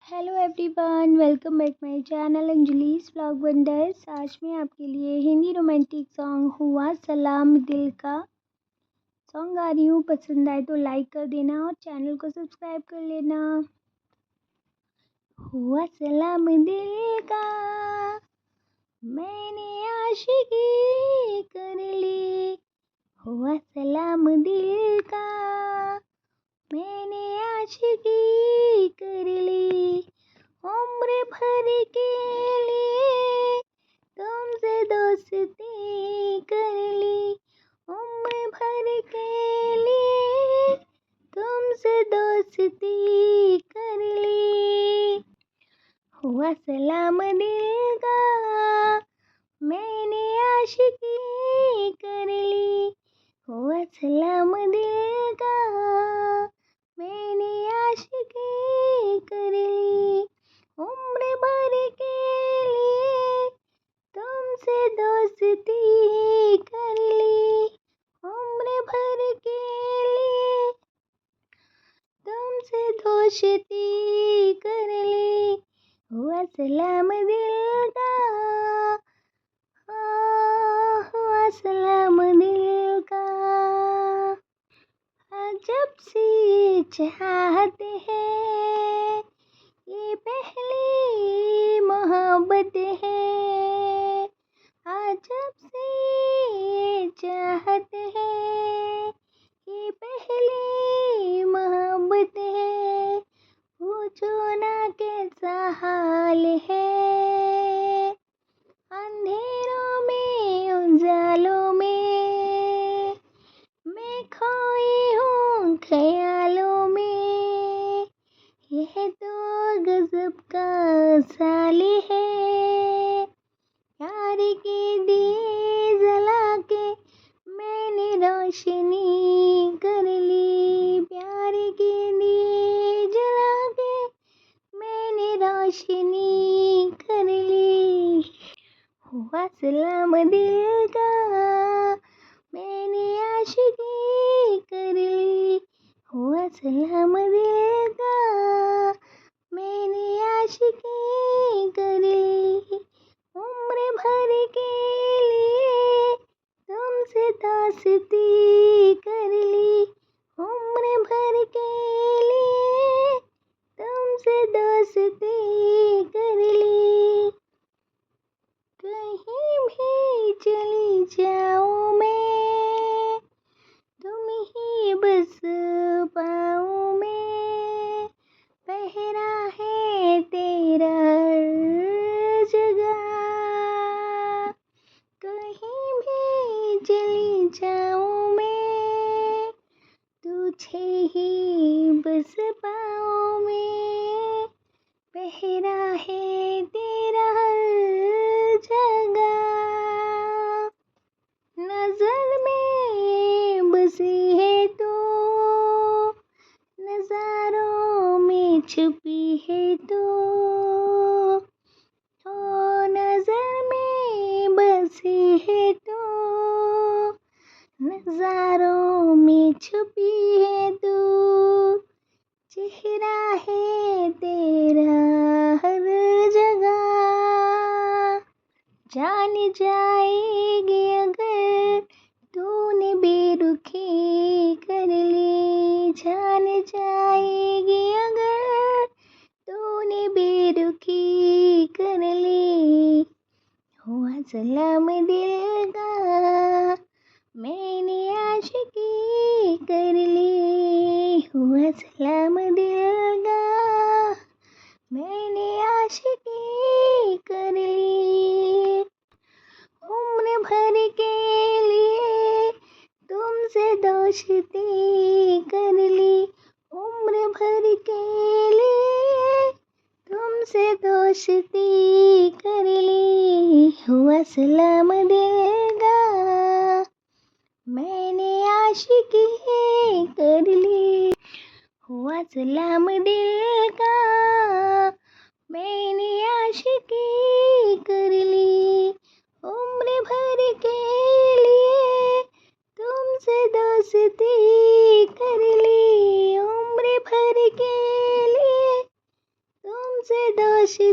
Hello everyone, welcome back my channel Anjali's vlog wonders. आज मैं आपके लिए हिंदी रोमांटिक सॉन्ग हुआ सलाम दिल का सॉन्ग गा रही हूँ। पसंद आए तो लाइक कर देना और चैनल को सब्सक्राइब कर लेना। हुआ सलाम दिल का, मैंने आशिकी कर ली। हुआ सलाम दिल का, मैंने आशिकी कर ली। उम्र भर के लिए तुमसे दोस्ती कर ली। उम्र भर के लिए तुमसे दोस्ती कर ली। हुआ सलाम दिल का, मैंने आशिकी कर ली। हुआ सलाम दिल का, मैंने आशिकी कर ली। उम्र भर के लिए तुमसे दोस्ती कर ली। उम्र भर के लिए तुमसे दोस्ती कर ली। हुआ सलाम दिल का, हुआ सलाम दिल का। अजब सी चाहत है, ये पहली मोहब्बत है। अजब सी चाहत है, ये पहली मोहब्बत है। पूछो ना कैसा हाल है, अंधेरों में उजालों में मैं खोई हूँ ख्यालों में। यह तो गजब का साली है, प्यार के दिए जला के मैंने रोशनी कर ली। प्यार के दिए जला के मैंने रोशनी कर ली। हुआ सलाम दिल का, मैंने आशिकी कर ली। हुआ सलाम दिल का, मैंने आशिकी कर ली। उम्र भर के लिए तुमसे दोस्ती कर ली। उम्र भर के लिए तुमसे दोस्ती कर ली। कहीं भी चली जाऊं मैं, तुम ही बस पाऊं मैं। पहरा है तेरा हर जगह। कहीं भी चली जाऊं मैं, तुझे ही बस पाऊं मैं। पहरा है तेरा हर जगह। नजर में बसी है तो, नजारों में छुपी है तो। ओ नजर में बसी है तो, नजारों में छुपी है तो। चेहरा है तेरा हर जगह। जान जाएगी अगर तूने बेरुखी कर ली। जान जाएगी अगर तूने बेरुखी कर ली। हुआ सलाम दिल का, मैंने आशिकी कर ली। हुआ सलाम दिल का, मैंने आशिकी कर ली। उम्र भर के लिए तुमसे दोस्ती कर ली। उम्र भर के लिए तुमसे दोस्ती कर ली। हुआ सलाम दिल का, मैंने आशिकी कर ली। हुआ सलाम दिल का, मैंने आशिकी कर ली। उम्र भर के लिए तुमसे दोस्ती कर ली। उम्र भर के लिए तुमसे दोस्ती